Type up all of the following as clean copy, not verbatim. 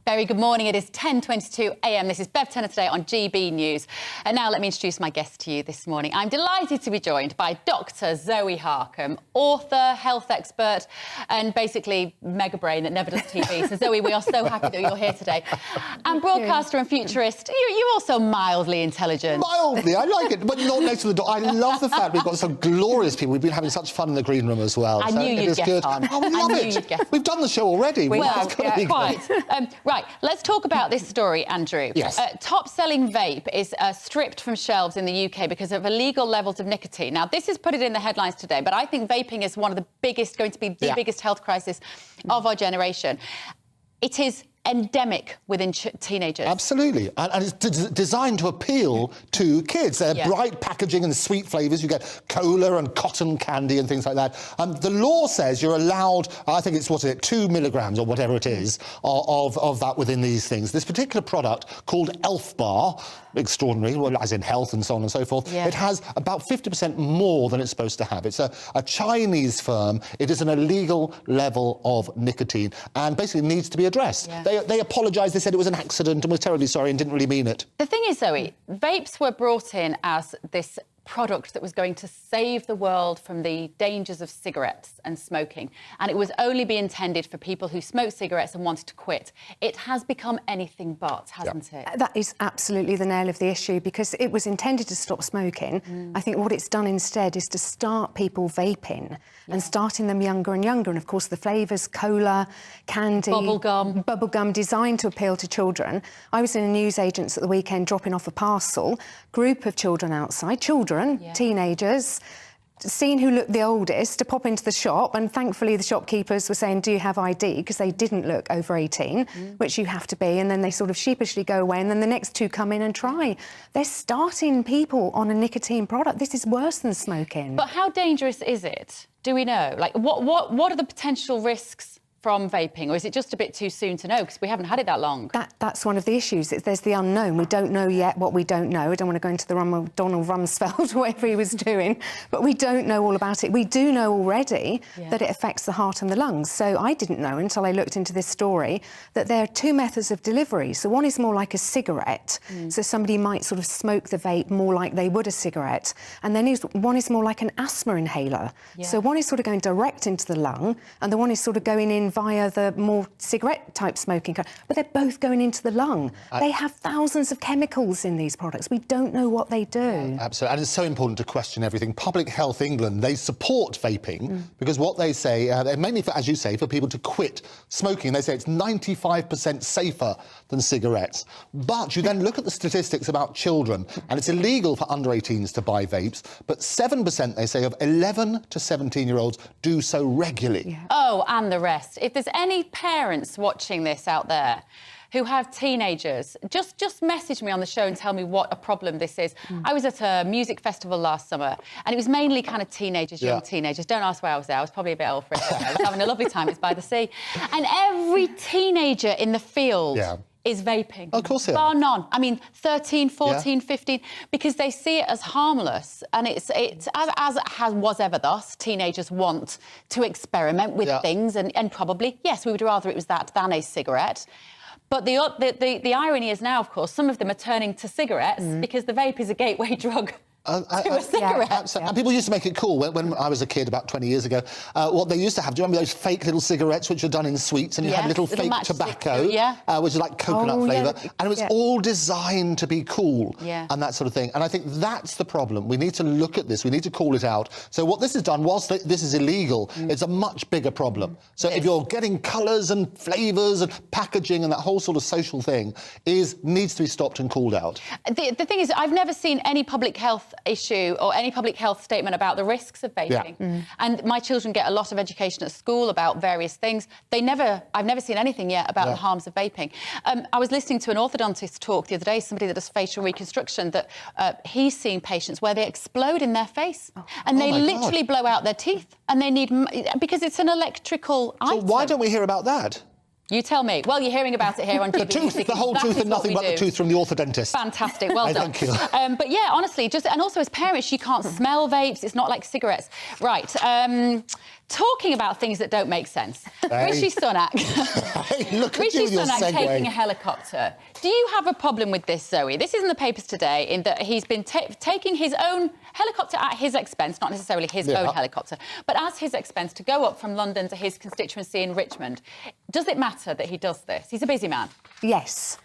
Very good morning. It is 10:22 a.m. This is Bev Turner today on GB News. And now let me introduce my guest to you this morning. I'm delighted to be joined by Dr. Zoe Harcombe, author, health expert, and basically mega brain that never does TV. So Zoe, we are so happy that you're here today. And broadcaster and futurist. You're also mildly intelligent. Mildly, I like it, but not next to the door. I love the fact we've got some glorious people. We've been having such fun in the green room as well. I knew you'd get on. Oh, we love it. We've done the show already. Well, yeah, quite. Right, let's talk about this story, Andrew. Yes. Top-selling vape is stripped from shelves in the UK because of illegal levels of nicotine. Now, this is put it in the headlines today, but I think vaping is one of the biggest, going to be the biggest health crisis of our generation. It is endemic within teenagers. Absolutely. And it's designed to appeal to kids. They're bright packaging and sweet flavours. You get cola and cotton candy and things like that. The law says you're allowed, I think it's, 2 milligrams or whatever it is, of that within these things. This particular product called Elf Bar, extraordinary, well, as in health and so on and so forth, it has about 50% more than it's supposed to have. It's a Chinese firm. It is an illegal level of nicotine and basically needs to be addressed. They apologised, they said it was an accident and was terribly sorry and didn't really mean it. The thing is, Zoe, vapes were brought in as this product that was going to save the world from the dangers of cigarettes and smoking, and it was only be intended for people who smoked cigarettes and wanted to quit. It has become anything but, hasn't it? That is absolutely the nail of the issue, because it was intended to stop smoking. I think what it's done instead is to start people vaping and starting them younger and younger, and of course the flavours, cola, candy, bubblegum, designed to appeal to children. I was in a newsagent's at the weekend dropping off a parcel, group of children outside, teenagers, seeing who looked the oldest, to pop into the shop, and thankfully the shopkeepers were saying, do you have ID? Because they didn't look over 18, which you have to be, and then they sort of sheepishly go away, and then the next two come in and try. They're starting people on a nicotine product. This is worse than smoking. But how dangerous is it? Do we know? Like, what are the potential risks from vaping, or is it just a bit too soon to know because we haven't had it that long? That's one of the issues. There's the unknown. We don't know yet what we don't know. I don't want to go into the Donald Rumsfeld or whatever he was doing, but we don't know all about it. We do know already that it affects the heart and the lungs. So I didn't know until I looked into this story that there are two methods of delivery. So one is more like a cigarette. So somebody might sort of smoke the vape more like they would a cigarette. And then one is more like an asthma inhaler. So one is sort of going direct into the lung, and the one is sort of going in via the more cigarette-type smoking, but they're both going into the lung. They have thousands of chemicals in these products. We don't know what they do. Absolutely, and it's so important to question everything. Public Health England, they support vaping because what they say, mainly, as you say, for people to quit smoking, they say it's 95% safer than cigarettes. But you then look at the statistics about children, and it's illegal for under 18s to buy vapes, but 7%, they say, of 11 to 17-year-olds do so regularly. Oh, and the rest. If there's any parents watching this out there who have teenagers, just message me on the show and tell me what a problem this is. I was at a music festival last summer, and it was mainly kind of teenagers, young teenagers. Don't ask why I was there. I was probably a bit old for it. I was having a lovely time. It's by the sea. And every teenager in the field is vaping. Of course they are. Bar none. I mean, 13, 14, 15, because they see it as harmless. And it's as was ever thus, teenagers want to experiment with things, and probably, yes, we would rather it was that than a cigarette. But the irony is now, of course, some of them are turning to cigarettes because the vape is a gateway drug. To a cigarette. And people used to make it cool. When I was a kid about 20 years ago, what they used to have, do you remember those fake little cigarettes which are done in sweets, and you had little fake tobacco, which is like coconut flavour, and it was all designed to be cool and that sort of thing. And I think that's the problem. We need to look at this. We need to call it out. So what this has done, whilst this is illegal, it's a much bigger problem. So if you're getting colours and flavours and packaging and that whole sort of social thing needs to be stopped and called out. The thing is, I've never seen any public health issue or any public health statement about the risks of vaping. And my children get a lot of education at school about various things. I've never seen anything yet about the harms of vaping. I was listening to an orthodontist talk the other day, somebody that does facial reconstruction, that he's seen patients where they explode in their face and they literally blow out their teeth, and they need, because it's an electrical item. So why don't we hear about that? You tell me. Well, you're hearing about it here on GB. The whole truth and nothing but the truth from the orthodentist. Fantastic, well done. Thank you. But yeah, honestly, and also as parents, you can't smell vapes. It's not like cigarettes. Right, talking about things that don't make sense. Hey. Rishi Sunak. Hey, look at Rishi you with your Sunak segue. taking a helicopter. Do you have a problem with this, Zoe? This is in the papers today, in that he's been taking his own helicopter at his expense, not necessarily his own helicopter, but at his expense to go up from London to his constituency in Richmond. Does it matter that he does this? He's a busy man. Yes.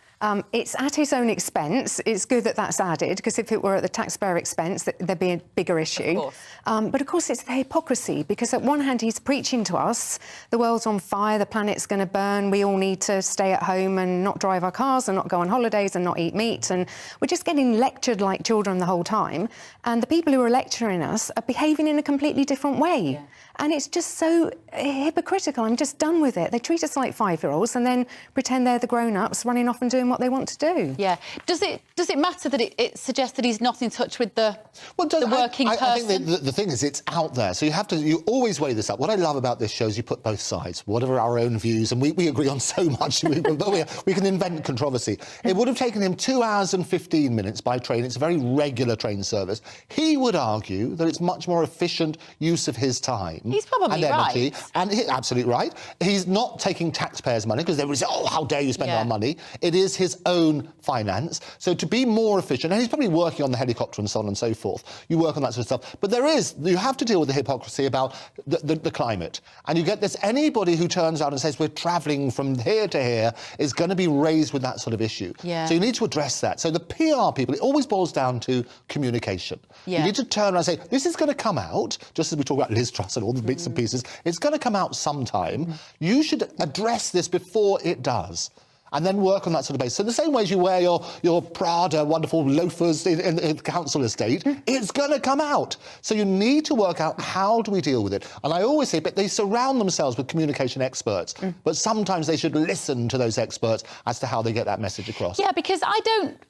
It's at his own expense. It's good that that's added, because if it were at the taxpayer expense, there'd be a bigger issue. Of course. But of course, it's the hypocrisy, because at one hand, he's preaching to us, the world's on fire, the planet's going to burn, we all need to stay at home and not drive our cars and not go on holidays and not eat meat. And we're just getting lectured like children the whole time. And the people who are lecturing us are behaving in a completely different way. Yeah. And it's just so hypocritical. I'm just done with it. They treat us like 5-year-olds and then pretend they're the grown-ups running off and doing what they want to do. Yeah. Does it matter that it suggests that he's not in touch with the working person? I think the thing is, it's out there. So you always weigh this up. What I love about this show is you put both sides. What are our own views? And we agree on so much, but we can invent controversy. It would have taken him 2 hours and 15 minutes by train. It's a very regular train service. He would argue that it's much more efficient use of his time. He's probably and energy, right. And he's absolutely right. He's not taking taxpayers' money, because they would say, oh, how dare you spend our money. It is his own finance. So to be more efficient, and he's probably working on the helicopter and so on and so forth. You work on that sort of stuff. But you have to deal with the hypocrisy about the climate. And you get this, anybody who turns out and says we're travelling from here to here is going to be raised with that sort of issue. Yeah. So you need to address that. So the PR people, it always boils down to communication. Yeah. You need to turn around and say, this is going to come out, just as we talk about Liz Truss and all the bits and pieces, it's going to come out sometime. You should address this before it does, and then work on that sort of basis. So the same way as you wear your Prada wonderful loafers in the council estate, it's going to come out. So you need to work out, how do we deal with it? And I always say, but they surround themselves with communication experts, but sometimes they should listen to those experts as to how they get that message across. Yeah, because I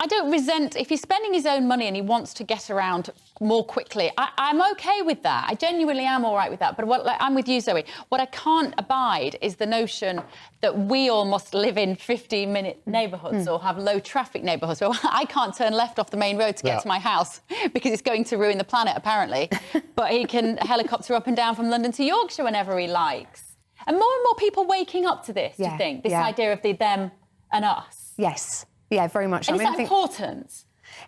don't resent, if he's spending his own money and he wants to get around more quickly, I'm OK with that. I genuinely am all right with that. But I'm with you, Zoe. What I can't abide is the notion that we all must live in 15-minute neighbourhoods or have low-traffic neighbourhoods. Well, I can't turn left off the main road to get to my house because it's going to ruin the planet, apparently. But he can helicopter up and down from London to Yorkshire whenever he likes. And more people waking up to this, do you think? This idea of the them and us. Yes. Yeah, very much. And is that important?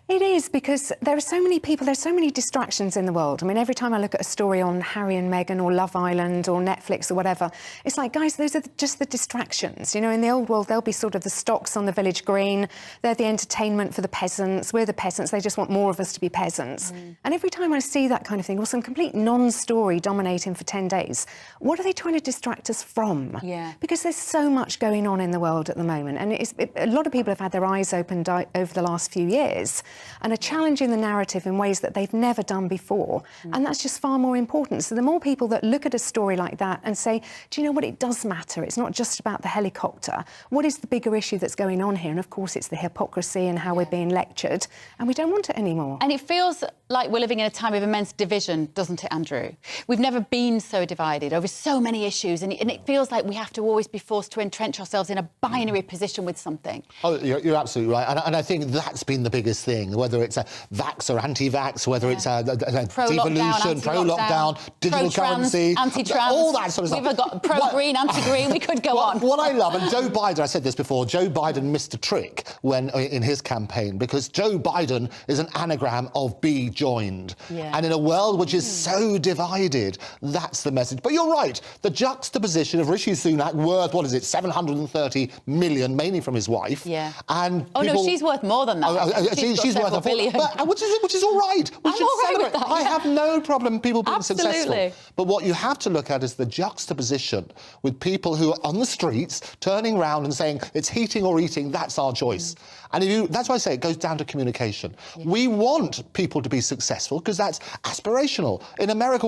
It is, because there are so many people, there's so many distractions in the world. I mean, every time I look at a story on Harry and Meghan or Love Island or Netflix or whatever, it's like, guys, those are just the distractions. You know, in the old world, they'll be sort of the stocks on the village green. They're the entertainment for the peasants. We're the peasants. They just want more of us to be peasants. And every time I see that kind of thing, or some complete non-story dominating for 10 days, what are they trying to distract us from? Yeah. Because there's so much going on in the world at the moment. And a lot of people have had their eyes opened over the last few years and are challenging the narrative in ways that they've never done before. And that's just far more important. So the more people that look at a story like that and say, do you know what, it does matter. It's not just about the helicopter. What is the bigger issue that's going on here? And of course, it's the hypocrisy and how we're being lectured. And we don't want it anymore. And it feels like we're living in a time of immense division, doesn't it, Andrew? We've never been so divided over so many issues. And it feels like we have to always be forced to entrench ourselves in a binary position with something. Oh, you're absolutely right. And I think that's been the biggest thing, whether it's a vax or anti-vax, whether it's a devolution, pro-lockdown, digital currency, anti-trans, all that sort of stuff. We've got pro-green, anti-green, we could go on. What I love, and Joe Biden, I said this before, Joe Biden missed a trick when in his campaign, because Joe Biden is an anagram of be joined. Yeah. And in a world which is so divided, that's the message. But you're right, the juxtaposition of Rishi Sunak worth, what is it, 730 million, mainly from his wife. Yeah. And no, she's worth more than that. She's worth a billion. Which is all right. We should celebrate. That, yeah. I have no problem people being successful. But what you have to look at is the juxtaposition with people who are on the streets turning around and saying it's heating or eating, that's our choice. And that's why I say it goes down to communication. Yeah. We want people to be successful because that's aspirational. In America,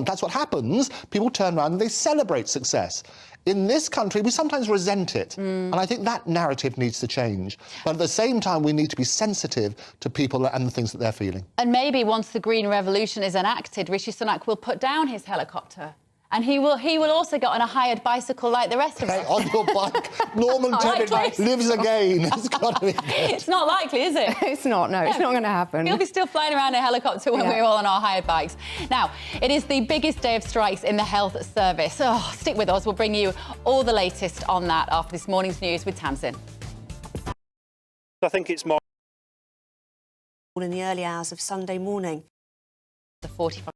that's what happens. People turn around and they celebrate success. In this country, we sometimes resent it. And I think that narrative needs to change. But at the same time, we need to be sensitive to people and the things that they're feeling. And maybe once the Green Revolution is enacted, Rishi Sunak will put down his helicopter and he will also get on a hired bicycle like the rest of us. On your bike, Norman Tennant lives again. It's got to be good. It's not likely, is it? It's not, no, it's not going to happen. He'll be still flying around in a helicopter when we're all on our hired bikes. Now, it is the biggest day of strikes in the health service. Oh, stick with us. We'll bring you all the latest on that after this morning's news with Tamsin. I think it's more in the early hours of Sunday morning. The 45.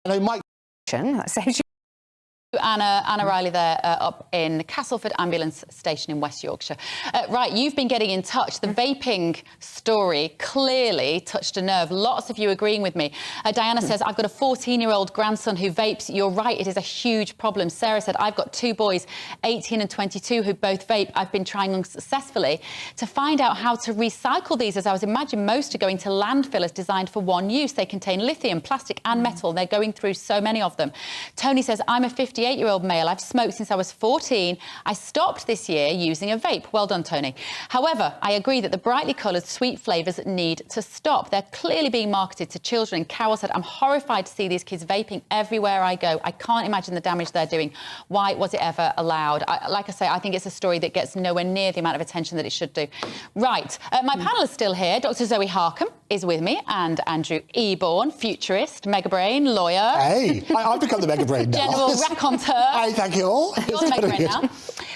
Hello, Mike. That saves you. Anna Riley there up in Castleford Ambulance Station in West Yorkshire. Right, you've been getting in touch. The vaping story clearly touched a nerve. Lots of you agreeing with me. Diana says, I've got a 14-year-old grandson who vapes. You're right, it is a huge problem. Sarah said, I've got 2 boys, 18 and 22, who both vape. I've been trying unsuccessfully to find out how to recycle these, as I was imagining most are going to landfillers designed for one use. They contain lithium, plastic and metal. They're going through so many of them. Tony says, I'm a 58-year-old male. I've smoked since I was 14. I stopped this year using a vape. Well done, Tony. However, I agree that the brightly coloured sweet flavours need to stop. They're clearly being marketed to children. And Carol said, I'm horrified to see these kids vaping everywhere I go. I can't imagine the damage they're doing. Why was it ever allowed? Like I say, I think it's a story that gets nowhere near the amount of attention that it should do. Right, my panel is still here. Dr. Zoe Harcombe is with me, and Andrew Eborn, futurist, megabrain, lawyer. Hey, I've become the megabrain now. General raconteur. Hey, thank you all. You're the megabrain now.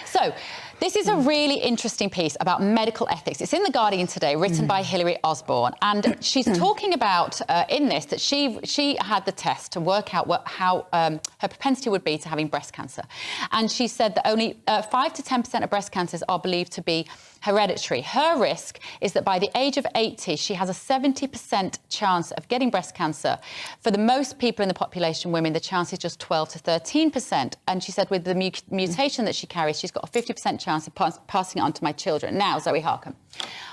So, this is a really interesting piece about medical ethics. It's in The Guardian today, written by Hilary Osborne, and she's talking about, in this, that she had the test to work out how her propensity would be to having breast cancer. And she said that only 5 to 10% of breast cancers are believed to be hereditary. Her risk is that by the age of 80, she has a 70% chance of getting breast cancer. For the most people in the population, women, the chance is just 12 to 13%. And she said with the mutation that she carries, she's got a 50% chance of passing it on to my children. Now, Zoe Harcombe,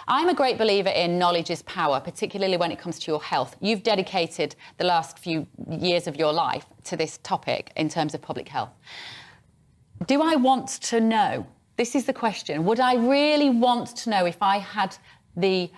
I'm a great believer in knowledge is power, particularly when it comes to your health. You've dedicated the last few years of your life to this topic in terms of public health. Do I want to know? This is the question. Would I really want to know if I had the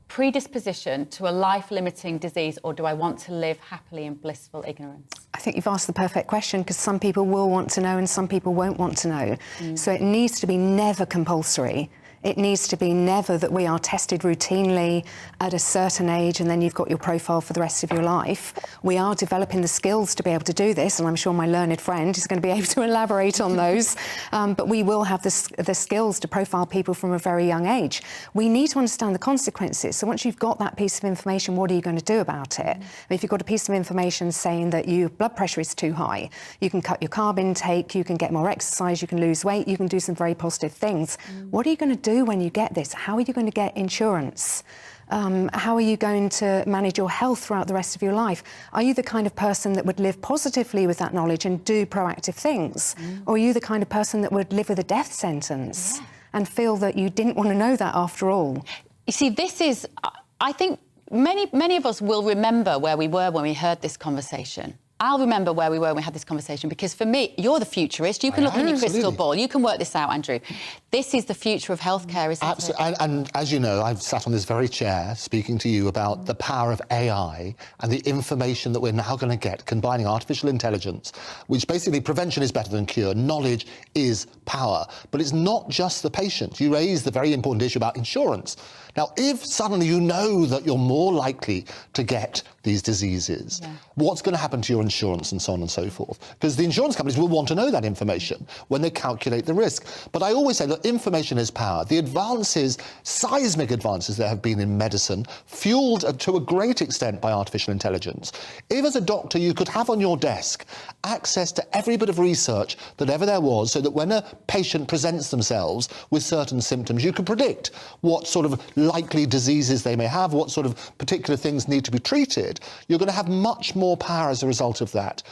predisposition to a life-limiting disease, or do I want to live happily in blissful ignorance? I think you've asked the perfect question, because some people will want to know and some people won't want to know. So it needs to be never compulsory. It needs to be never that we are tested routinely at a certain age and then you've got your profile for the rest of your life. We are developing the skills to be able to do this, and I'm sure my learned friend is going to be able to elaborate on those. But we will have the skills to profile people from a very young age. We need to understand the consequences. So once you've got that piece of information, what are you going to do about it? If you've got a piece of information saying that your blood pressure is too high, you can cut your carb intake, you can get more exercise, you can lose weight, you can do some very positive things. What are you going to do when you get this? How are you going to get insurance? How are you going to manage your health throughout the rest of your life? Are you the kind of person that would live positively with that knowledge and do proactive things? Or are you the kind of person that would live with a death sentence and feel that you didn't want to know that after all? You see, this is, I think many of us will remember where we were when we heard this conversation. I'll remember where we were when we had this conversation, because for me, you're the futurist. You can look in your crystal ball. You can work this out, Andrew. This is the future of healthcare, isn't Absolutely. it? And as you know, I've sat on this very chair speaking to you about the power of AI and the information that we're now going to get, combining artificial intelligence, which basically prevention is better than cure. Knowledge is power. But it's not just the patient. You raised the very important issue about insurance. Now, if suddenly you know that you're more likely to get these diseases, what's going to happen to your insurance and so on and so forth? Because the insurance companies will want to know that information when they calculate the risk. But I always say that information is power. The advances, seismic advances there have been in medicine, fueled to a great extent by artificial intelligence. If as a doctor you could have on your desk access to every bit of research that ever there was, so that when a patient presents themselves with certain symptoms, you could predict what sort of likely diseases they may have, what sort of particular things need to be treated, you're going to have much more power as a result of that.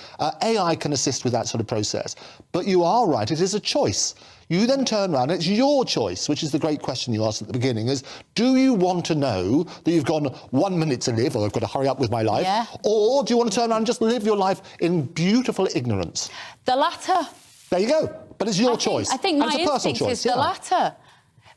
AI can assist with that sort of process. But you are right, it is a choice. You then turn around, and it's your choice, which is the great question you asked at the beginning, is do you want to know that you've got 1 minute to live, or I've got to hurry up with my life, or do you want to turn around and just live your life in beautiful ignorance? The latter. There you go. But it's your choice. I think my instinct is the latter.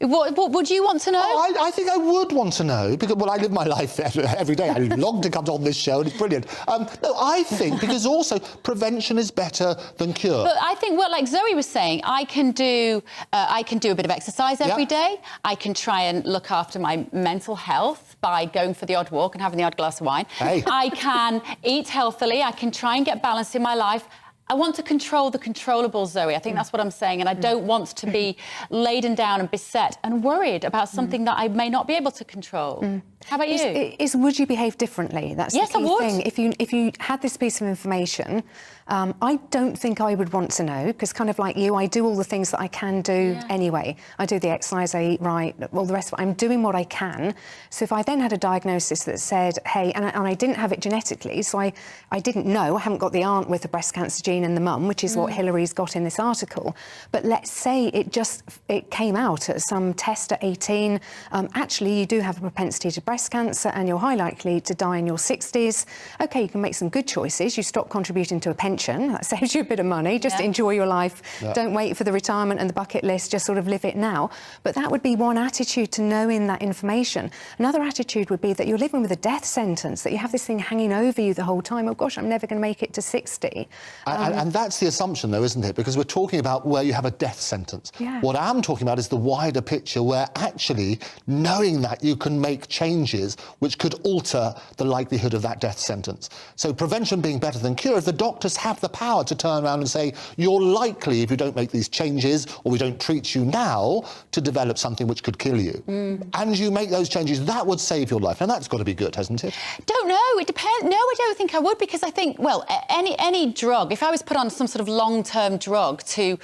What would you want to know? Oh, I think I would want to know, because, well, I live my life every day. I long to come on this show, and it's brilliant. No, I think, because also prevention is better than cure. But I think, well, like Zoe was saying, I can do a bit of exercise every day. I can try and look after my mental health by going for the odd walk and having the odd glass of wine. Hey. I can eat healthily. I can try and get balance in my life. I want to control the controllables, Zoe. I think that's what I'm saying. And I don't want to be laden down and beset and worried about something that I may not be able to control. How about you? Would you behave differently? That's yes, the key I would. thing. If you had this piece of information, I don't think I would want to know, because kind of like you, I do all the things that I can do anyway. I do the exercise, I eat right, all the rest of it. I'm doing what I can. So if I then had a diagnosis that said, hey, and I didn't have it genetically, so I didn't know, I haven't got the aunt with the breast cancer gene and the mum, which is what Hillary's got in this article. But let's say it came out at some test at 18, actually you do have a propensity to breast cancer and you're high likely to die in your 60s. OK, you can make some good choices. You stop contributing to a pension. That saves you a bit of money. Just enjoy your life. Don't wait for the retirement and the bucket list. Just sort of live it now. But that would be one attitude to knowing that information. Another attitude would be that you're living with a death sentence, that you have this thing hanging over you the whole time. Oh, gosh, I'm never going to make it to 60. And that's the assumption, though, isn't it? Because we're talking about where you have a death sentence. What I'm talking about is the wider picture, where actually knowing that you can make changes which could alter the likelihood of that death sentence. So prevention being better than cure, if the doctors have the power to turn around and say, you're likely, if you don't make these changes or we don't treat you now, to develop something which could kill you. And you make those changes, that would save your life. And that's got to be good, hasn't it? Don't know. It depends. No, I don't think I would, because I think, well, any drug, if I was put on some sort of long-term drug to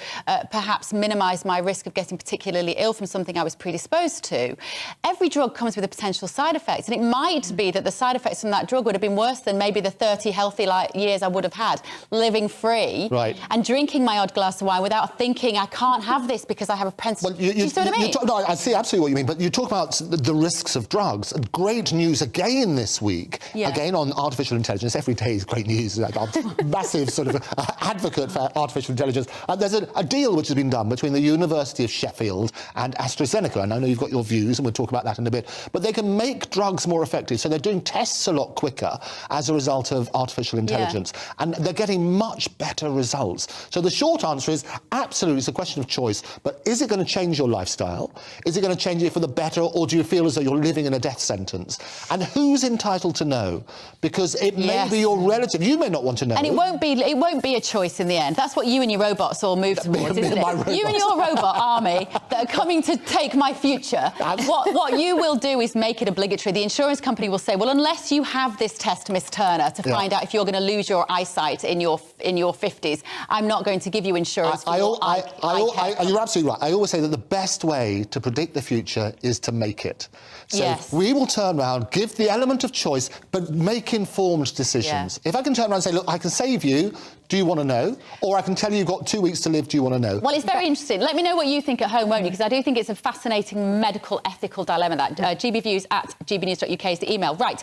perhaps minimise my risk of getting particularly ill from something I was predisposed to, every drug comes with a potential side effect. And it might be that the side effects from that drug would have been worse than maybe the 30 healthy years I would have had living free and drinking my odd glass of wine without thinking I can't have this because I have a propensity. Well, you see what I mean? No, I see absolutely what you mean, but you talk about the risks of drugs. Great news again this week, again on artificial intelligence. Every day is great news. I'm a massive sort of advocate for artificial intelligence. There's a deal which has been done between the University of Sheffield and AstraZeneca, and I know you've got your views, and we'll talk about that in a bit, but they can make drugs more effective, so they're doing tests a lot quicker as a result of artificial intelligence, and they're getting much better results. So the short answer is absolutely, it's a question of choice, but is it going to change your lifestyle? Is it going to change it for the better, or do you feel as though you're living in a death sentence? And who's entitled to know? Because it may be your relative. You may not want to know. And it won't be a choice in the end. That's what you and your robots all move towards, isn't it? You and your robot army that are coming to take my future. What you will do is make it obligatory. The insurance company will say, well, unless you have this test, Miss Turner, to find out if you're going to lose your eyesight in your 50s, I'm not going to give you insurance for your eye care. You're absolutely right. I always say that the best way to predict the future is to make it. So we will turn around, give the element of choice, but make informed decisions. If I can turn around and say, look, I can save you, do you want to know? Or I can tell you you've got 2 weeks to live, do you want to know? Well, it's very interesting. Let me know what you think at home, won't you? Because I do think it's a fascinating medical ethical dilemma, that gbviews@gbnews.uk is the email. Right.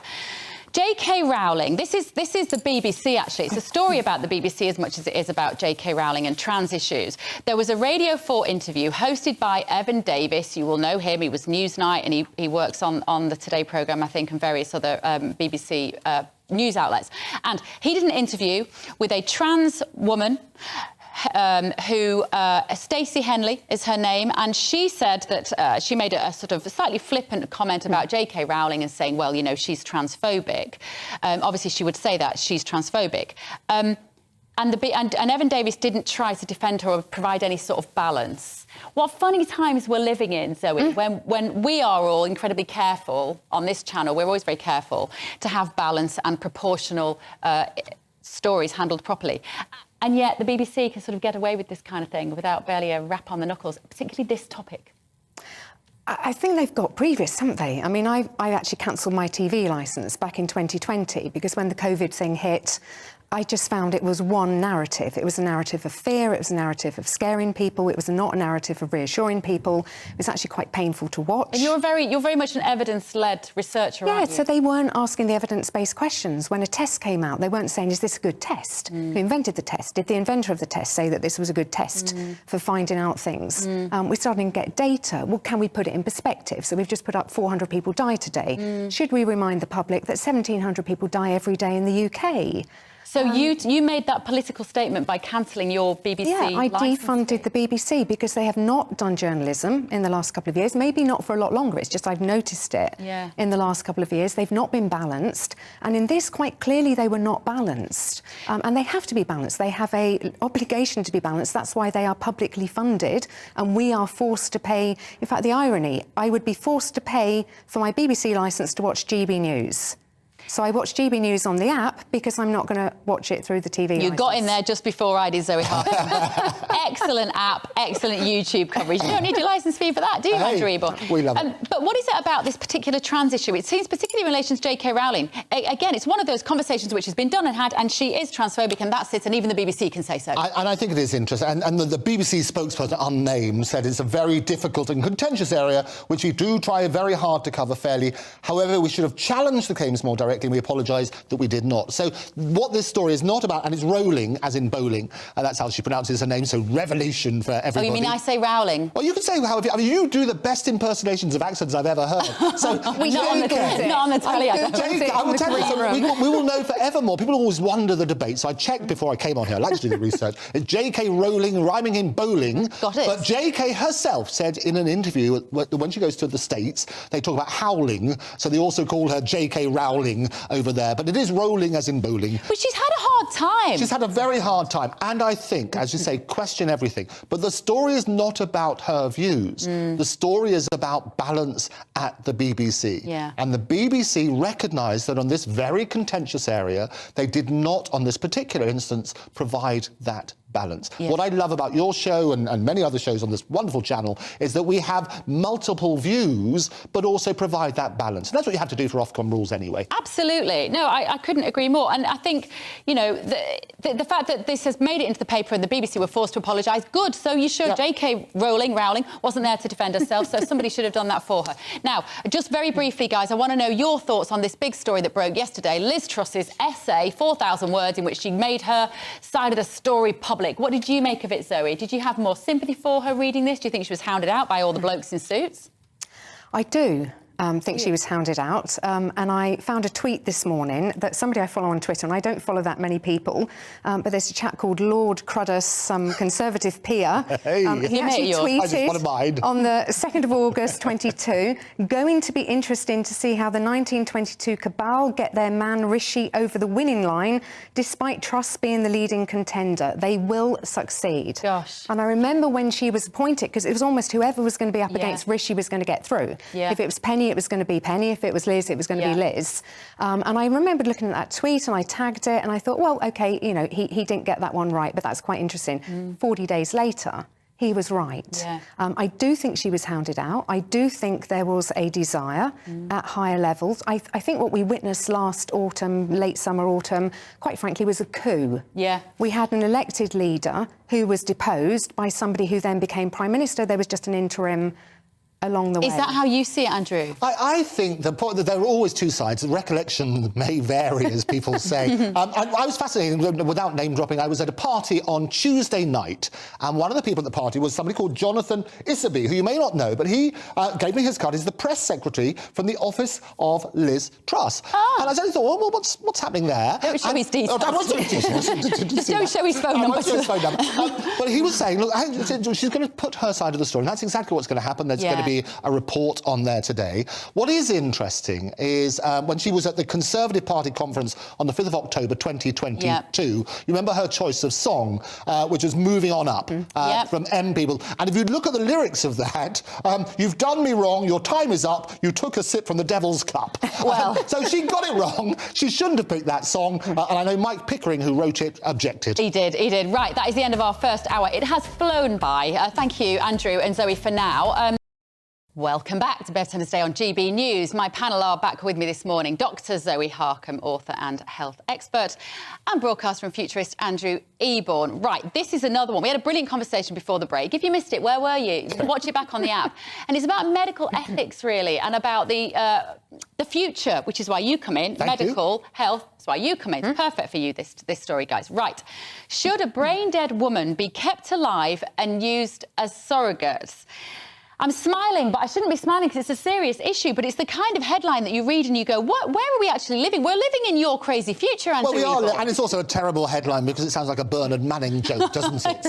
JK Rowling, this is the BBC, actually. It's a story about the BBC as much as it is about JK Rowling and trans issues. There was a Radio 4 interview hosted by Evan Davis. You will know him. He was Newsnight, and he works on the Today programme, I think, and various other BBC news outlets. And he did an interview with a trans woman who Stacey Henley is her name, and she said that she made a sort of slightly flippant comment about JK Rowling and saying, well, you know, she's transphobic. Obviously, she would say that she's transphobic. And Evan Davis didn't try to defend her or provide any sort of balance. What funny times we're living in, Zoe, when we are all incredibly careful on this channel, we're always very careful to have balance and proportional stories handled properly. And yet the BBC can sort of get away with this kind of thing without barely a rap on the knuckles, particularly this topic. I think they've got previous, haven't they? I mean, I actually cancelled my TV licence back in 2020 because when the COVID thing hit, I just found it was one narrative. It was a narrative of fear, it was a narrative of scaring people, it was not a narrative of reassuring people. It was actually quite painful to watch. And you're very much an evidence-led researcher, aren't you? Yeah, so they weren't asking the evidence-based questions. When a test came out, they weren't saying, is this a good test? Who invented the test? Did the inventor of the test say that this was a good test for finding out things? We're starting to get data. Well, can we put it in perspective? So we've just put up 400 people die today. Should we remind the public that 1,700 people die every day in the UK? So you made that political statement by cancelling your BBC Yeah, I licensing. defunded the BBC because they have not done journalism in the last couple of years. Maybe not for a lot longer. It's just I've noticed it in the last couple of years. They've not been balanced. And in this, quite clearly, they were not balanced. And they have to be balanced. They have an obligation to be balanced. That's why they are publicly funded. And we are forced to pay. In fact, the irony, I would be forced to pay for my BBC licence to watch GB News. So I watch GB News on the app because I'm not going to watch it through the TV. You got in there just before I did, Zoe Harcombe. Excellent app, excellent YouTube coverage. You don't need your licence fee for that, do you, Andrew Eborn? We love it. But what is it about this particular trans issue? It seems, particularly in relation to JK Rowling, again, it's one of those conversations which has been done and had, and she is transphobic, and that's it, and even the BBC can say so. And I think it is interesting. And the BBC spokesperson, unnamed, said it's a very difficult and contentious area, which we do try very hard to cover fairly. However, we should have challenged the claims more directly, and we apologise that we did not. So what this story is not about, and it's Rowling, as in bowling, and that's how she pronounces her name, so revelation for everybody. Oh, you mean I say Rowling? Well, you can say however. I mean, you do the best impersonations of accents I've ever heard. So not on the telly. I will tell you, so we will know forevermore. People always wonder the debate, so I checked before I came on here. I like to do the research. It's JK Rowling rhyming in bowling. Got it. But JK herself said in an interview when she goes to the States, they talk about howling, so they also call her JK Rowling over there. But it is rolling as in bowling. But she's had a hard time. She's had a very hard time. And I think, as you say, question everything. But the story is not about her views. The story is about balance at the BBC. Yeah. And the BBC recognised that on this very contentious area, they did not, on this particular instance, provide that balance. Yeah. What I love about your show and many other shows on this wonderful channel is that we have multiple views, but also provide that balance. And that's what you have to do for Ofcom rules anyway. Absolutely. No, I couldn't agree more. And I think, you know, the fact that this has made it into the paper and the BBC were forced to apologise, good. So you should. Yeah. JK Rowling wasn't there to defend herself, so somebody should have done that for her. Now, just very briefly, guys, I want to know your thoughts on this big story that broke yesterday. Liz Truss's essay, 4,000 words, in which she made her side of the story public. What did you make of it, Zoe? Did you have more sympathy for her reading this? Do you think she was hounded out by all the blokes in suits? I do think she was hounded out. And I found a tweet this morning that somebody I follow on Twitter, and I don't follow that many people, but there's a chap called Lord Cruddas, some Conservative peer. Hey. He actually tweeted on the 2nd of August 22, going to be interesting to see how the 1922 cabal get their man Rishi over the winning line, despite Truss being the leading contender. They will succeed. Gosh. And I remember when she was appointed, because it was almost whoever was going to be up against Rishi was going to get through. Yeah. If it was Penny, it was going to be Penny. If it was Liz, it was going to be Liz. And I remembered looking at that tweet and I tagged it and I thought, well, OK, you know, he didn't get that one right, but that's quite interesting. 40 days later, he was right. Yeah. I do think she was hounded out. I do think there was a desire at higher levels. I think what we witnessed last autumn, late summer, autumn, quite frankly, was a coup. Yeah. We had an elected leader who was deposed by somebody who then became Prime Minister. There was just an interim along the way. Is that how you see it, Andrew? I think the point that there are always two sides. The recollection may vary, as people say. I was fascinated, without name dropping, I was at a party on Tuesday night, and one of the people at the party was somebody called Jonathan Isserby, who you may not know, but he gave me his card. He's the press secretary from the office of Liz Truss. And I suddenly thought, well, what's happening there? Don't show his details. I won't show his details. Just don't show his phone number. But he was saying, look, she's going to put her side of the story, and that's exactly what's going to happen. There's going to be a report on there today. What is interesting is when she was at the Conservative Party conference on the 5th of October 2022, you remember her choice of song, which was Moving On Up from M People. And if you look at the lyrics of that, you've done me wrong, your time is up, you took a sip from the devil's cup. Well. So she got it wrong. She shouldn't have picked that song. And I know Mike Pickering, who wrote it, objected. He did. Right, that is the end of our first hour. It has flown by. Thank you, Andrew and Zoe, for now. Welcome back to Bedtime Today on GB News. My panel are back with me this morning. Dr. Zoe Harcombe, author and health expert, and broadcaster from Futurist, Andrew Eborn. Right, this is another one. We had a brilliant conversation before the break. If you missed it, where were you? Watch it back on the app. And it's about medical ethics, really, and about the future, which is why you come in. Medical health, that's why you come in. It's perfect for you, this story, guys. Right. Should a brain-dead woman be kept alive and used as surrogates? I'm smiling, but I shouldn't be smiling because it's a serious issue, but it's the kind of headline that you read and you go, where are we actually living? We're living in your crazy future, Andrew. Well, we are, and it's also a terrible headline because it sounds like a Bernard Manning joke, doesn't it?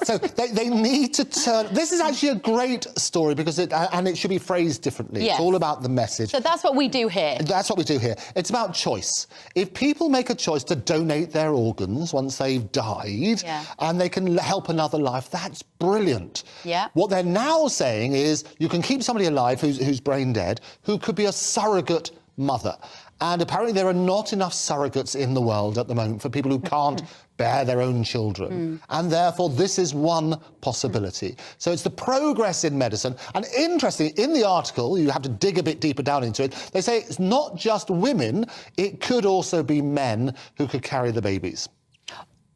So they need to turn... This is actually a great story because it should be phrased differently. Yes. It's all about the message. So that's what we do here. That's what we do here. It's about choice. If people make a choice to donate their organs once they've died and they can help another life, that's brilliant. Yeah. What they're now saying is you can keep somebody alive who's brain dead, who could be a surrogate mother. And apparently there are not enough surrogates in the world at the moment for people who can't bear their own children. And therefore this is one possibility. So it's the progress in medicine. And interestingly, in the article, you have to dig a bit deeper down into it, they say it's not just women, it could also be men who could carry the babies.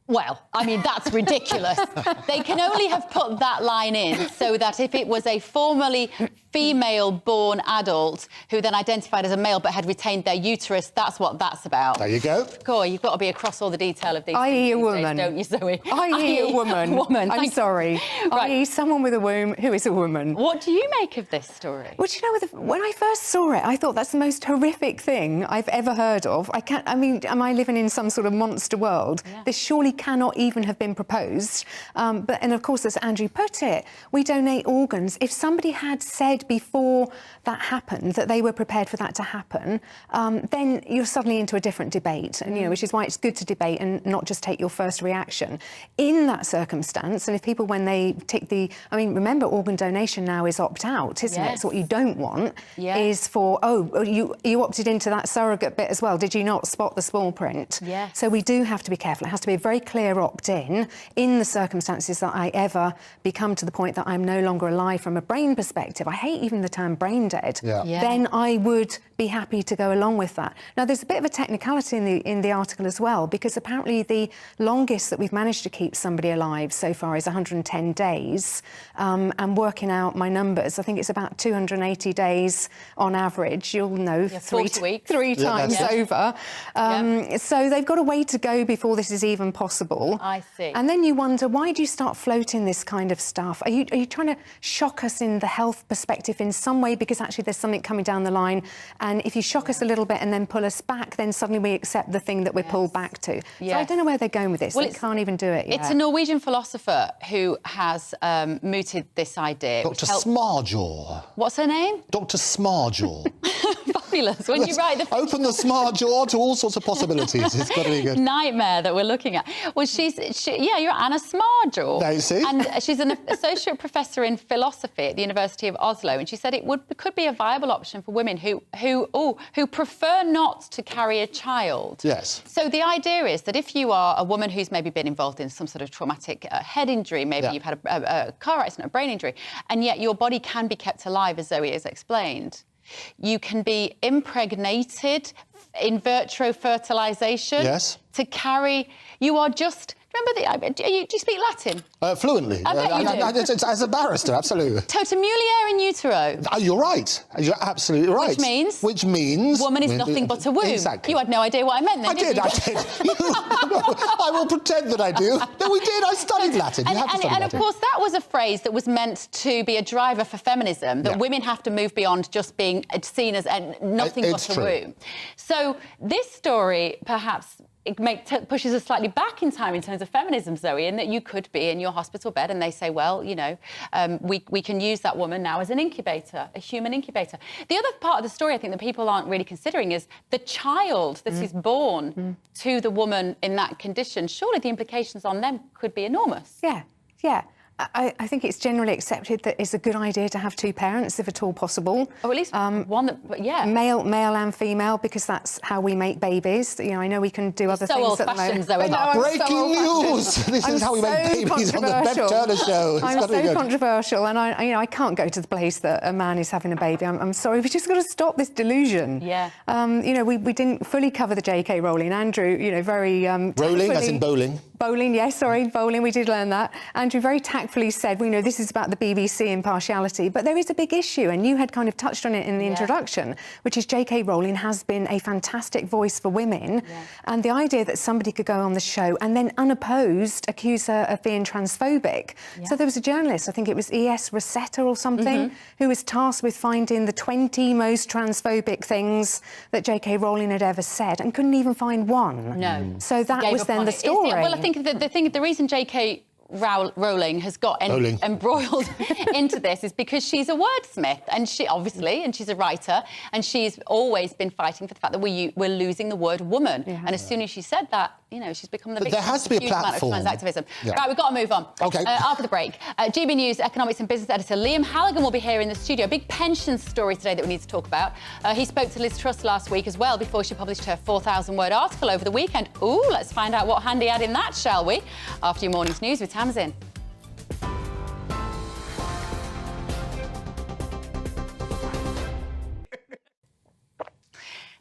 Well, I mean, that's ridiculous. They can only have put that line in so that if it was a formerly female-born adult who then identified as a male but had retained their uterus, that's what that's about. There you go. Cool, you've got to be across all the detail of these I.e. a things, woman. don't you, Zoe? I.e. a woman. I'm sorry. Right. I.e. someone with a womb who is a woman. What do you make of this story? Well, do you know, when I first saw it, I thought that's the most horrific thing I've ever heard of. I mean, am I living in some sort of monster world? Yeah. This surely cannot even have been proposed. And of course, as Andrew put it, we donate organs. If somebody had said before that happened that they were prepared for that to happen, then you're suddenly into a different debate, and, you know, which is why it's good to debate and not just take your first reaction. In that circumstance, and if people, when they tick the... I mean, remember, organ donation now is opt-out, isn't it? So what you don't want is for, you opted into that surrogate bit as well. Did you not spot the small print? Yes. So we do have to be careful. It has to be a very clear opt-in the circumstances that I ever become to the point that I'm no longer alive from a brain perspective. I hate even the term brain dead. Then I would be happy to go along with that. Now, there's a bit of a technicality in the article as well, because apparently the longest that we've managed to keep somebody alive so far is 110 days. And working out my numbers, I think it's about 280 days on average. You'll know, three times over. So they've got a way to go before this is even possible. I see. And then you wonder, why do you start floating this kind of stuff? Are you trying to shock us in the health perspective in some way, because actually there's something coming down the line, and if you shock us a little bit and then pull us back, then suddenly we accept the thing that we're pulled back to. So I don't know where they're going with this. Well, they can't even do it yet. It's a Norwegian philosopher who has mooted this idea. Dr. Smarjaw. What's her name? Dr. Smarjaw. Fabulous. When you write the... Open the Smarjaw to all sorts of possibilities. It's got to be good. Nightmare that we're looking at. Well, you're Anna Smarjaw. There you see. And she's an associate professor in philosophy at the University of Oslo, and she said it could be a viable option for women who prefer not to carry a child. Yes. So the idea is that if you are a woman who's maybe been involved in some sort of traumatic head injury, maybe you've had a car accident, a brain injury, and yet your body can be kept alive, as Zoe has explained. You can be impregnated in vitro fertilisation to carry... You are just... Remember, do you speak Latin? Fluently. I bet you do. As a barrister, absolutely. Tota mulier in utero. You're right. You're absolutely right. Which means... Woman is nothing but a womb. Exactly. You had no idea what I meant then, I did. I will pretend that I do. No, we did. I studied Latin. And of course, that was a phrase that was meant to be a driver for feminism, that women have to move beyond just being seen as nothing but a womb. So this story, perhaps... It pushes us slightly back in time in terms of feminism, Zoe, in that you could be in your hospital bed and they say, well, you know, we can use that woman now as an incubator, a human incubator. The other part of the story I think that people aren't really considering is the child that is born to the woman in that condition. Surely the implications on them could be enormous. Yeah. I think it's generally accepted that it's a good idea to have two parents, if at all possible. Or at least one that, yeah. Male and female, because that's how we make babies. You know, I know we can do other things at the moment. Zoe. Breaking news! This is how we make babies on the Bev Turner show. I'm so controversial, and I can't go to the place that a man is having a baby. I'm sorry, we just got to stop this delusion. Yeah. You know, we didn't fully cover the JK Rowling. Andrew, you know, very Rolling, as in bowling. Bowling, yes, sorry, bowling, we did learn that. Andrew very tactfully said, well, you know, this is about the BBC impartiality, but there is a big issue, and you had kind of touched on it in the introduction, which is JK Rowling has been a fantastic voice for women, and the idea that somebody could go on the show and then unopposed accuse her of being transphobic. So there was a journalist, I think it was E.S. Rosetta or something, who was tasked with finding the 20 most transphobic things that JK Rowling had ever said and couldn't even find one. No. So that was then the story. Well, I think the reason JK Rowling has got embroiled into this is because she's a wordsmith, and she's a writer, and she's always been fighting for the fact that we're losing the word woman. And as soon as she said that, you know, she's become the victim. There has to be a platform. Trans activism. Right, we've got to move on. Okay. After the break, GB News economics and business editor Liam Halligan will be here in the studio. Big pension story today that we need to talk about. He spoke to Liz Truss last week as well before she published her 4,000-word article over the weekend. Ooh, let's find out what Handy had in that, shall we? After your morning's news with Tamsin.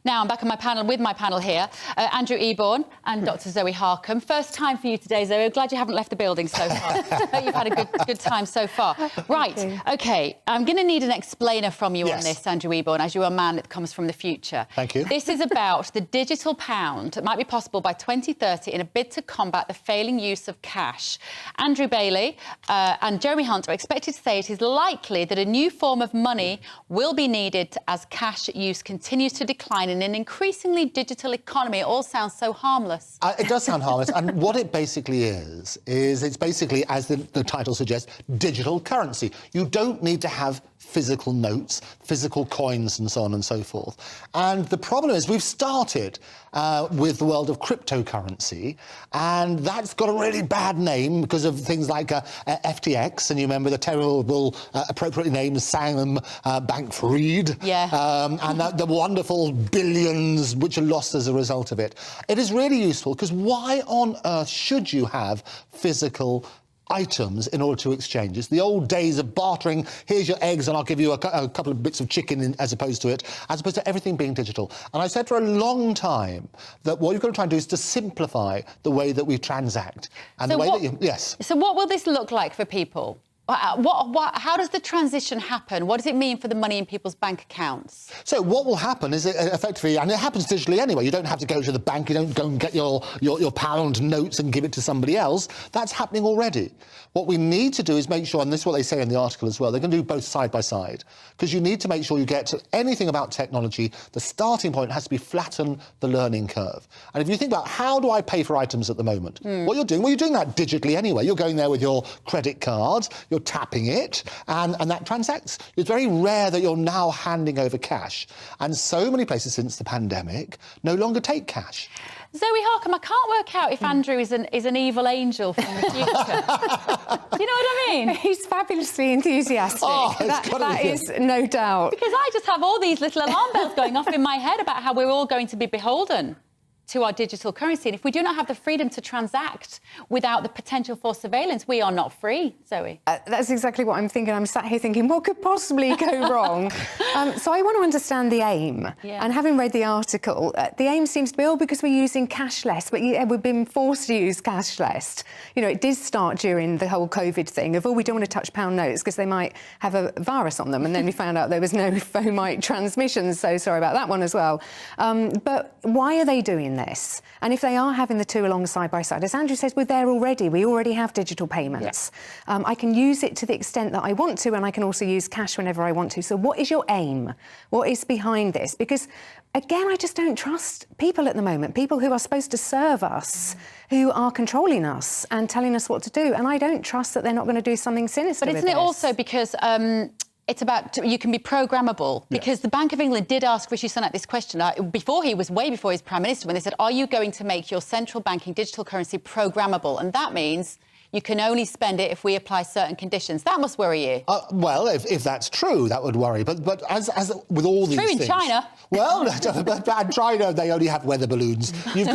Now I'm back on my panel with my panel here, Andrew Eborn and Dr. Zoe Harcombe. First time for you today, Zoe. I'm glad you haven't left the building so far. You've had a good time so far. Right, OK, I'm going to need an explainer from you on this, Andrew Eborn, as you're a man that comes from the future. Thank you. This is about the digital pound that might be possible by 2030 in a bid to combat the failing use of cash. Andrew Bailey and Jeremy Hunt are expected to say it is likely that a new form of money will be needed as cash use continues to decline in an increasingly digital economy. It all sounds so harmless. It does sound harmless, and what it basically is it's basically, as the title suggests, digital currency. You don't need to have physical notes, physical coins and so on and so forth. And the problem is we've started with the world of cryptocurrency, and that's got a really bad name because of things like FTX, and you remember the terrible, appropriately named Sam Bankman-Fried, and the wonderful billions which are lost as a result of it. It is really useful because why on earth should you have physical items in order to exchange? It's the old days of bartering. Here's your eggs and I'll give you a couple of bits of chicken as opposed to everything being digital. And I said for a long time that what you've got to try and do is to simplify the way that we transact. And so the way that So what will this look like for people? How does the transition happen? What does it mean for the money in people's bank accounts? So what will happen is effectively, and it happens digitally anyway, you don't have to go to the bank, you don't go and get your pound notes and give it to somebody else. That's happening already. What we need to do is make sure, and this is what they say in the article as well, they're going to do both side by side, because you need to make sure you get to anything about technology, the starting point has to be flatten the learning curve. And if you think about how do I pay for items at the moment, what you're doing that digitally anyway. You're going there with your credit cards, you're tapping it, and that transacts. It's very rare that you're now handing over cash. And so many places since the pandemic no longer take cash. Zoe Harcombe, I can't work out if Andrew is an evil angel from the future. Do you know what I mean? He's fabulously enthusiastic. That is no doubt. Because I just have all these little alarm bells going off in my head about how we're all going to be beholden to our digital currency. And if we do not have the freedom to transact without the potential for surveillance, we are not free, Zoe. That's exactly what I'm thinking. I'm sat here thinking, what could possibly go wrong? So I want to understand the aim. And having read the article, the aim seems to be, because we're using cash less, but we've been forced to use cash less. You know, it did start during the whole COVID thing of, we don't want to touch pound notes because they might have a virus on them. And then we found out there was no fomite transmission. So sorry about that one as well. But why are they doing this? And if they are having the two along side by side, as Andrew says, we're there already. We already have digital payments. I can use it to the extent that I want to, and I can also use cash whenever I want to. So what is your aim? What is behind this? Because, again, I just don't trust people at the moment, people who are supposed to serve us, who are controlling us and telling us what to do. And I don't trust that they're not going to do something sinister with this. But isn't it also because it's about you can be programmable, because the Bank of England did ask Rishi Sunak this question way before he was Prime Minister, when they said, are you going to make your central banking digital currency programmable? And that means you can only spend it if we apply certain conditions. That must worry you. Well, if that's true, that would worry. But as with all these things... True in China. Well, but China, they only have weather balloons. You've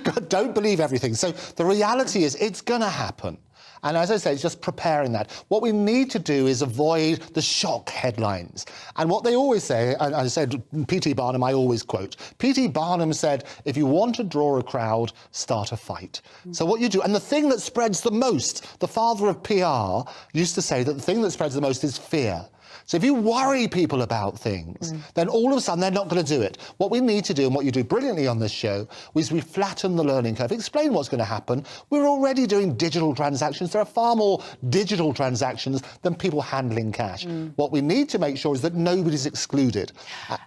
got, don't believe everything. So the reality is it's going to happen. And as I say, it's just preparing that. What we need to do is avoid the shock headlines. And what they always say, and I said, P.T. Barnum, I always quote, P.T. Barnum said, if you want to draw a crowd, start a fight. So what you do, and the thing that spreads the most, the father of PR used to say that the thing that spreads the most is fear. So if you worry people about things, then all of a sudden they're not going to do it. What we need to do, and what you do brilliantly on this show, is we flatten the learning curve, explain what's going to happen. We're already doing digital transactions. There are far more digital transactions than people handling cash. What we need to make sure is that nobody's excluded.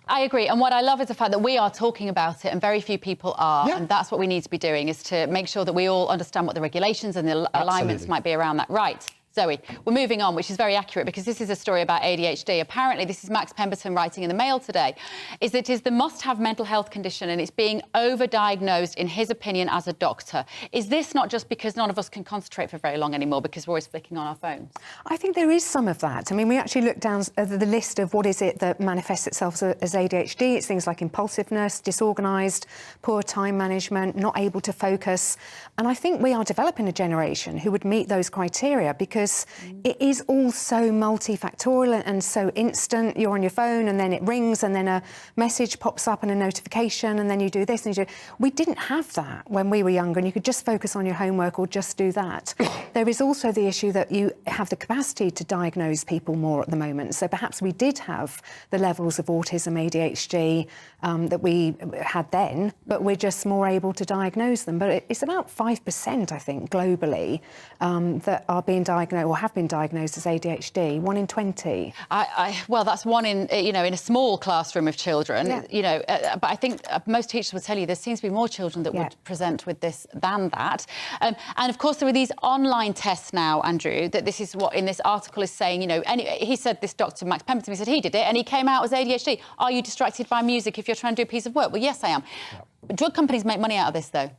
I agree. And what I love is the fact that we are talking about it and very few people are. Yeah. And that's what we need to be doing, is to make sure that we all understand what the regulations and the alignments might be around that. Right. Zoe, we're moving on, which is very accurate because this is a story about ADHD. Apparently, this is Max Pemberton writing in the Mail today, is that it is the must-have mental health condition and it's being overdiagnosed, in his opinion, as a doctor. Is this not just because none of us can concentrate for very long anymore because we're always flicking on our phones? I think there is some of that. I mean, we actually looked down the list of what is it that manifests itself as ADHD. It's things like impulsiveness, disorganised, poor time management, not able to focus. And I think we are developing a generation who would meet those criteria because it is all so multifactorial and so instant. You're on your phone and then it rings and then a message pops up and a notification and then you do this and you do... We didn't have that when we were younger and you could just focus on your homework or just do that. There is also the issue that you have the capacity to diagnose people more at the moment. So perhaps we did have the levels of autism, ADHD that we had then, but we're just more able to diagnose them. But it's about 5%, I think, globally that are being diagnosed or have been diagnosed as ADHD, 1 in 20. Well, that's one in, in a small classroom of children, but I think most teachers will tell you there seems to be more children that would present with this than that. And of course, there are these online tests now, Andrew, that this is what in this article is saying, and he said, this Dr. Max Pemberton, he said he did it and he came out as ADHD. Are you distracted by music if you're trying to do a piece of work? Well, yes, I am. Drug companies make money out of this, though.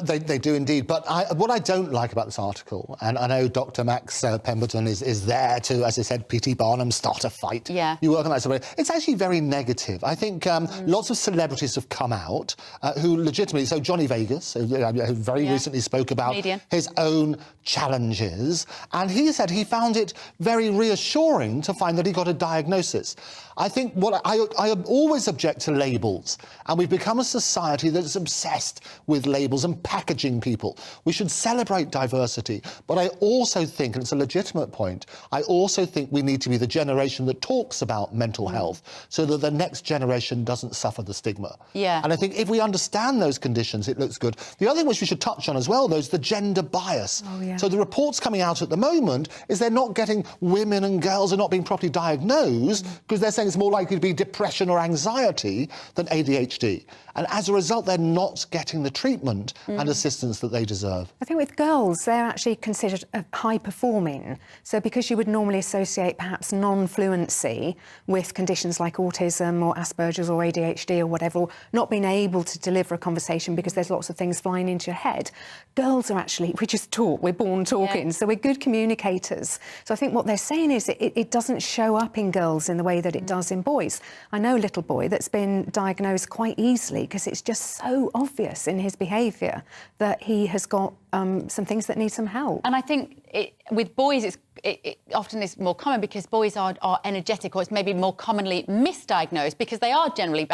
They do indeed, but what I don't like about this article, and I know Dr. Max Pemberton is there to, as I said, P.T. Barnum, start a fight. Yeah. You work on that sort of way. It's actually very negative. I think lots of celebrities have come out who legitimately, so Johnny Vegas, who very recently spoke about his own challenges, and he said he found it very reassuring to find that he got a diagnosis. I think I always object to labels, and we've become a society that's obsessed with labels and packaging people. We should celebrate diversity, but I also think, and it's a legitimate point, I also think we need to be the generation that talks about mental health so that the next generation doesn't suffer the stigma. Yeah. And I think if we understand those conditions, it looks good. The other thing which we should touch on as well, though, is the gender bias. Oh, yeah. So the reports coming out at the moment is they're not getting women and girls are not being properly diagnosed because they're saying it's more likely to be depression or anxiety than ADHD. And as a result, they're not getting the treatment and assistance that they deserve. I think with girls, they're actually considered high-performing. So because you would normally associate perhaps non-fluency with conditions like autism or Asperger's or ADHD or whatever, or not being able to deliver a conversation because there's lots of things flying into your head, girls are actually, we just talk, we're born talking, so we're good communicators. So I think what they're saying is it doesn't show up in girls in the way that it does in boys. I know a little boy that's been diagnosed quite easily because it's just so obvious in his behaviour that he has got some things that need some help. And I think with boys, it often is more common because boys are energetic, or it's maybe more commonly misdiagnosed because they are generally,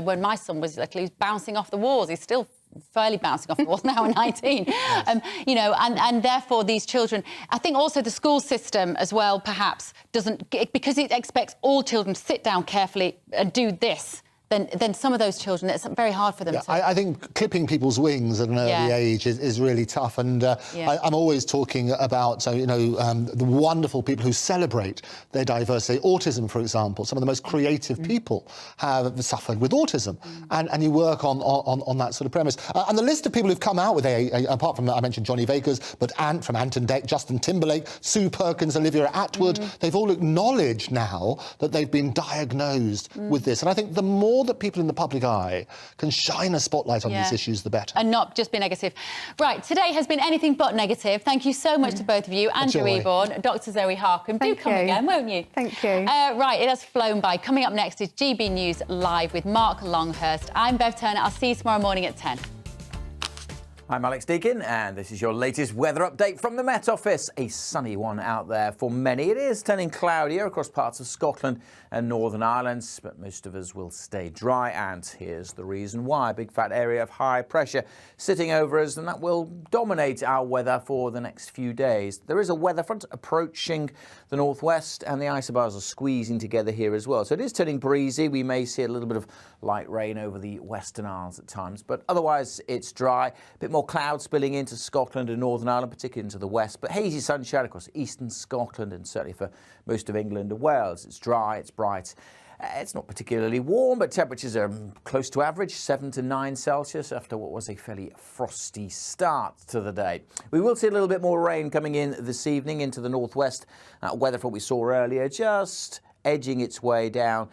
when my son was little, he was bouncing off the walls. He's still fairly bouncing off the walls now at 19. Yes. And therefore these children, I think also the school system as well perhaps doesn't, because it expects all children to sit down carefully and do this. Then some of those children, it's very hard for them to... I think clipping people's wings at an early age is really tough. And I'm always talking about, the wonderful people who celebrate their diversity. Autism, for example, some of the most creative people have suffered with autism. And you work on that sort of premise. And the list of people who've come out with apart from, I mentioned Johnny Vegas, but from Ant and Dec, Justin Timberlake, Sue Perkins, Olivia Attwood, they've all acknowledged now that they've been diagnosed with this. And I think the more more that people in the public eye can shine a spotlight on these issues, the better. And not just be negative. Right, today has been anything but negative. Thank you so much to both of you. Andrew Eborn, Dr. Zoe Harcombe. Do come again, won't you? Thank you. Right, it has flown by. Coming up next is GB News Live with Mark Longhurst. I'm Bev Turner. I'll see you tomorrow morning at 10. I'm Alex Deakin, and this is your latest weather update from the Met Office. A sunny one out there for many. It is turning cloudier across parts of Scotland and Northern Ireland, but most of us will stay dry, and here's the reason why. A big fat area of high pressure sitting over us, and that will dominate our weather for the next few days. There is a weather front approaching the northwest, and the isobars are squeezing together here as well. So it is turning breezy. We may see a little bit of light rain over the Western Isles at times, but otherwise it's dry. A bit more cloud spilling into Scotland and Northern Ireland, particularly into the west, but hazy sunshine across eastern Scotland and certainly for most of England and Wales. It's dry, it's bright. It's not particularly warm, but temperatures are close to average, 7 to 9 Celsius, after what was a fairly frosty start to the day. We will see a little bit more rain coming in this evening into the northwest. Weather from what we saw earlier, just edging its way down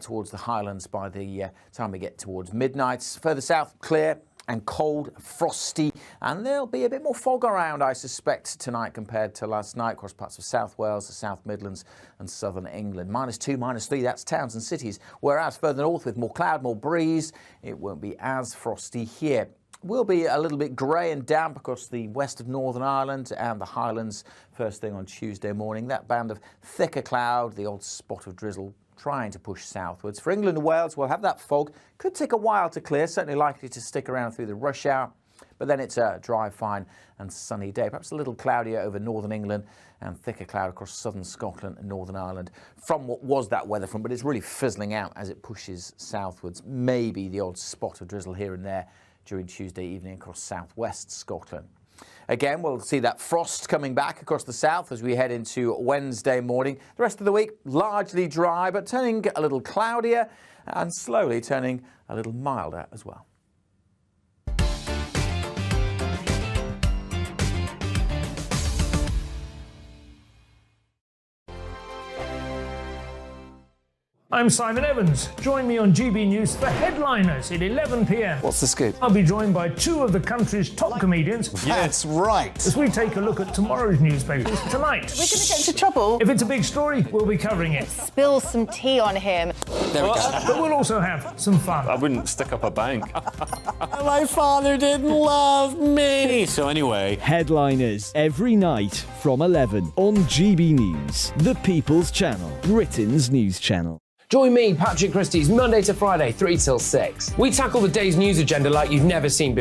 towards the Highlands by the time we get towards midnight. Further south, clear and cold, frosty, and there'll be a bit more fog around, I suspect, tonight compared to last night across parts of South Wales, the South Midlands and southern England. -2, -3, that's towns and cities, whereas further north with more cloud, more breeze, it won't be as frosty here. Will be a little bit grey and damp across the west of Northern Ireland and the Highlands first thing on Tuesday morning. That band of thicker cloud, the odd spot of drizzle trying to push southwards. For England and Wales, we'll have that fog. Could take a while to clear, certainly likely to stick around through the rush hour, but then it's a dry, fine and sunny day. Perhaps a little cloudier over northern England and thicker cloud across southern Scotland and Northern Ireland from what was that weather front, but it's really fizzling out as it pushes southwards. Maybe the odd spot of drizzle here and there during Tuesday evening across southwest Scotland. Again, we'll see that frost coming back across the south as we head into Wednesday morning. The rest of the week, largely dry, but turning a little cloudier and slowly turning a little milder as well. I'm Simon Evans. Join me on GB News for Headliners at 11 p.m. What's the scoop? I'll be joined by 2 of the country's top comedians. That's right. As we take a look at tomorrow's newspapers tonight. We're going to get into trouble. If it's a big story, we'll be covering it. Spill some tea on him. There we go. But we'll also have some fun. I wouldn't stick up a bank. My father didn't love me. So anyway. Headliners every night from 11 on GB News, the People's Channel, Britain's news channel. Join me, Patrick Christie's, Monday to Friday, 3 till 6. We tackle the day's news agenda like you've never seen before.